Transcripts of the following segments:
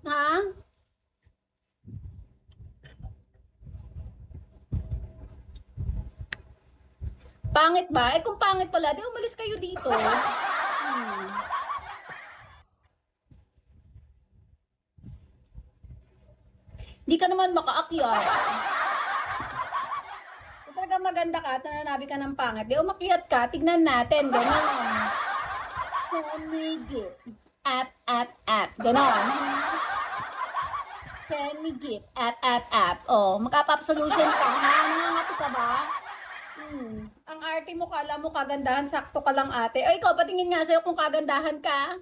Ha? Pangit ba? Kung pangit pala, di umalis kayo dito. Di ka naman makaakyat. Kung talaga maganda ka at nananabi ka ng pangit, di umakyat ka, tignan natin, gano'n. Senigip. App. Gano'n. Senigip. App. Oh, makapap solution ka, ha? Nangangati ka ba? Ang arte mo, kala mo kagandahan, sakto ka lang ate. O ikaw, patingin nga sa'yo kung kagandahan ka.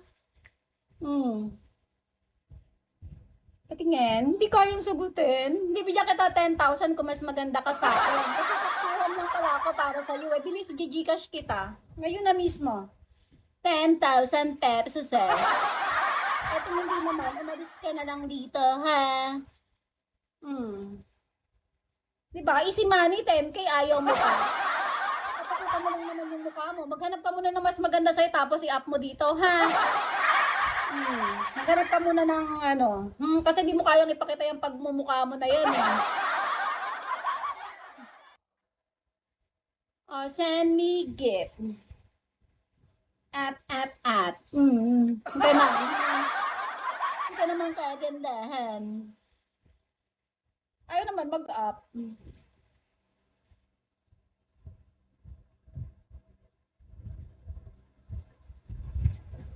Patingin, hindi kayang sagutin. Hindi bigyan kita 10,000 kung mas maganda ka sa akin. Kasi taktuhan lang pala ako para sa'yo. Bilis, Gcash kita. Ngayon na mismo. 10,000 pesos. Eto hindi naman, umalis ka na lang dito, ha? Diba, easy money, 10K, ayaw mo pa. Kapakita mo lang naman yung mukha mo. Maghanap ka muna ng mas maganda sa'yo, tapos i-up mo dito, ha? Maghanap ka muna ng ano. Kasi di mo kayang ipakita yung pagmumukha mo na yan, eh. Oh, send me gift. App. Ganun. Hindi ka naman kagandahan. Ayaw naman mag-up.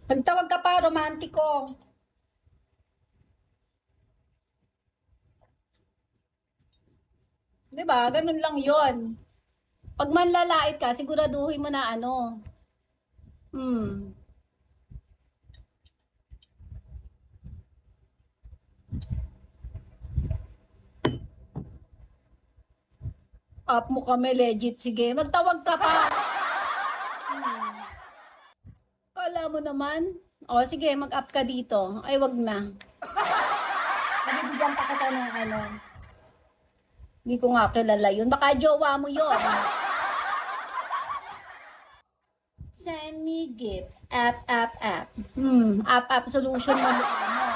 Nagtawag ka pa, romantiko. Diba? Ganun lang yon. Pag manlalait ka, siguraduhin mo na ano. Up mo kami, legit. Sige, magtawag ka pa. Kala mo naman. O, sige, mag-up ka dito. Ay, wag na. Nabibigyan pa kita ng ano. Hindi ko nga kilala yun. Baka jowa mo yun. Send me gift. App. App solution mo mukha mo.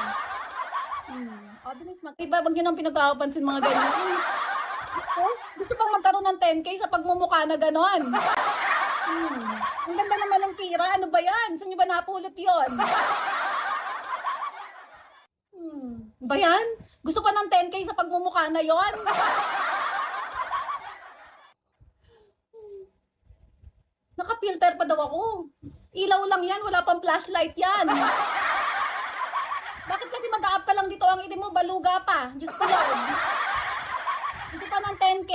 O, bilis iba, wag yun ang pinagkakapansin mga ganyan. Gusto pang magkaroon ng 10K sa pagmumukha na ganon. Ang ganda naman ng tira. Ano ba yan? Saan nyo ba napulot yun? Ba yan? Gusto pa ng 10K sa pagmumukha na yon? Naka-filter pa daw ako. Ilaw lang yan. Wala pang flashlight yan. Bakit kasi mag-up ka lang dito? Ang itim mo, baluga pa. Diyos ko Lord. Gusto pa ng 10K.